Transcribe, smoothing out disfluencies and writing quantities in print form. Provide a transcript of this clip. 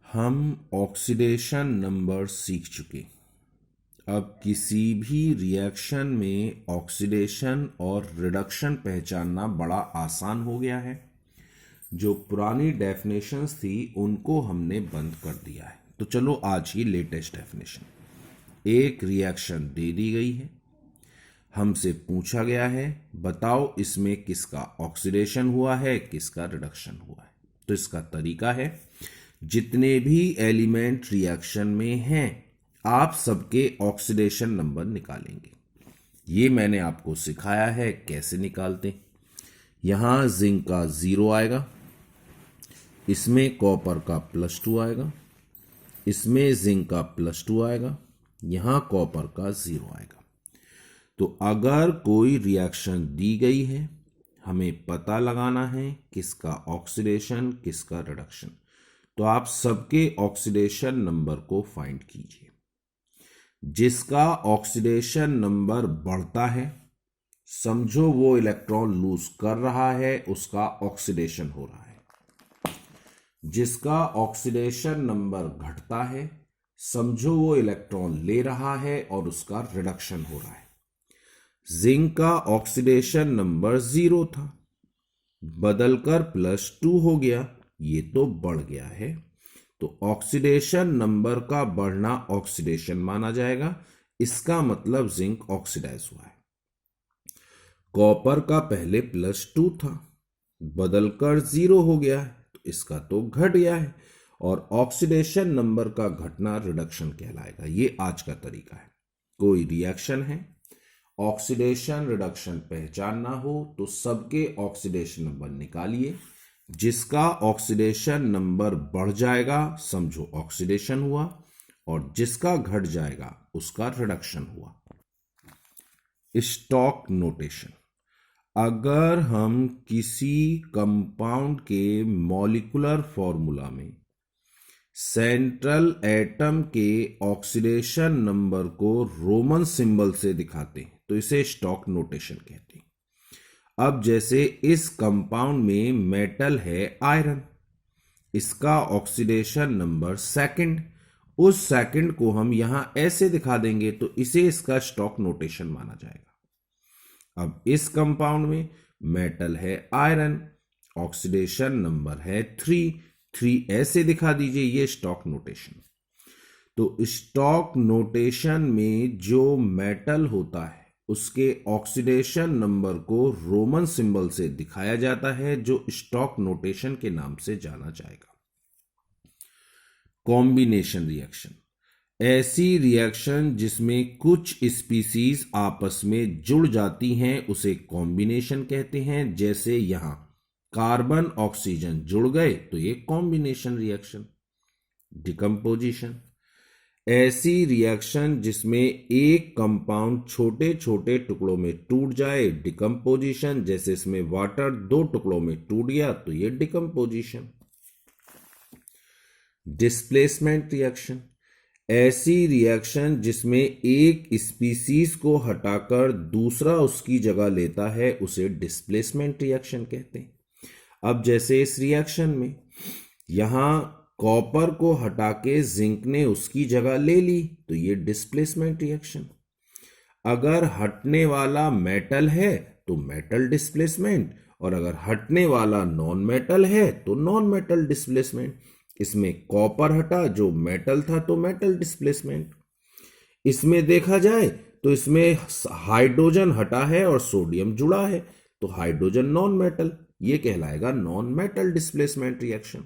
हम oxidation number सीख चुके। अब किसी भी रिएक्शन में ऑक्सीडेशन और रिडक्शन पहचानना बड़ा आसान हो गया है। जो पुरानी डेफिनेशंस थी उनको हमने बंद कर दिया है। तो चलो आज की लेटेस्ट डेफिनेशन। एक रिएक्शन दे दी गई है, हमसे पूछा गया है बताओ इसमें किसका ऑक्सीडेशन हुआ है, किसका रिडक्शन हुआ है। तो इसका तरीका है, जितने भी एलिमेंट रिएक्शन में हैं आप सबके ऑक्सीडेशन नंबर निकालेंगे। ये मैंने आपको सिखाया है कैसे निकालते। यहां जिंक का 0 आएगा, इसमें कॉपर का +2 आएगा, इसमें जिंक का +2 आएगा, यहां कॉपर का 0 आएगा। तो अगर कोई रिएक्शन दी गई है, हमें पता लगाना है किसका ऑक्सीडेशन किसका रिडक्शन। तो आप सबके ऑक्सीडेशन नंबर को फाइंड कीजिए। जिसका ऑक्सीडेशन नंबर बढ़ता है समझो वो इलेक्ट्रॉन लूज कर रहा है, उसका ऑक्सीडेशन हो रहा है। जिसका ऑक्सीडेशन नंबर घटता है समझो वो इलेक्ट्रॉन ले रहा है और उसका रिडक्शन हो रहा है। जिंक का ऑक्सीडेशन नंबर 0 था, बदलकर +2 हो गया, ये तो बढ़ गया है। तो ऑक्सीडेशन नंबर का बढ़ना ऑक्सीडेशन माना जाएगा, इसका मतलब जिंक ऑक्सीडाइज हुआ है। कॉपर का पहले +2 था, बदलकर 0 हो गया है, तो इसका तो घट गया है और ऑक्सीडेशन नंबर का घटना रिडक्शन कहलाएगा। ये आज का तरीका है। कोई रिएक्शन है, ऑक्सीडेशन रिडक्शन पहचानना हो तो सबके ऑक्सीडेशन नंबर निकालिए। जिसका ऑक्सीडेशन नंबर बढ़ जाएगा समझो ऑक्सीडेशन हुआ, और जिसका घट जाएगा उसका रिडक्शन हुआ। Stock notation. अगर हम किसी कंपाउंड के मॉलिक्यूलर फॉर्मूला में सेंट्रल एटम के ऑक्सीडेशन नंबर को रोमन सिंबल से दिखाते हैं तो इसे स्टॉक नोटेशन कहते हैं। अब जैसे इस कंपाउंड में मेटल है आयरन, इसका ऑक्सीडेशन नंबर सेकंड, उस सेकंड को हम यहां ऐसे दिखा देंगे तो इसे इसका स्टॉक नोटेशन माना जाएगा। अब इस कंपाउंड में मेटल है आयरन, ऑक्सीडेशन नंबर है 3 ऐसे दिखा दीजिए, ये स्टॉक नोटेशन। तो स्टॉक नोटेशन में जो मेटल होता है उसके ऑक्सीडेशन नंबर को रोमन सिंबल से दिखाया जाता है, जो स्टॉक नोटेशन के नाम से जाना जाएगा। कॉम्बिनेशन रिएक्शन, ऐसी रिएक्शन जिसमें कुछ स्पीसीज आपस में जुड़ जाती हैं उसे कॉम्बिनेशन कहते हैं। जैसे यहां कार्बन ऑक्सीजन जुड़ गए तो ये कॉम्बिनेशन रिएक्शन। डिकम्पोजिशन, ऐसी रिएक्शन जिसमें एक कंपाउंड छोटे छोटे टुकड़ों में टूट जाए, डिकम्पोजिशन। जैसे इसमें वाटर 2 टुकड़ों में टूट गया तो ये डिकम्पोजिशन। डिस्प्लेसमेंट रिएक्शन, ऐसी रिएक्शन जिसमें एक स्पीसीज को हटाकर दूसरा उसकी जगह लेता है उसे डिस्प्लेसमेंट रिएक्शन कहते हैं। अब जैसे इस रिएक्शन में यहां कॉपर को हटा के जिंक ने उसकी जगह ले ली तो ये डिस्प्लेसमेंट रिएक्शन। अगर हटने वाला मेटल है तो मेटल डिस्प्लेसमेंट, और अगर हटने वाला नॉन मेटल है तो नॉन मेटल डिस्प्लेसमेंट। इसमें कॉपर हटा जो मेटल था तो मेटल डिस्प्लेसमेंट। इसमें देखा जाए तो इसमें हाइड्रोजन हटा है और सोडियम जुड़ा है तो हाइड्रोजन नॉन मेटल, ये कहलाएगा नॉन मेटल डिस्प्लेसमेंट रिएक्शन।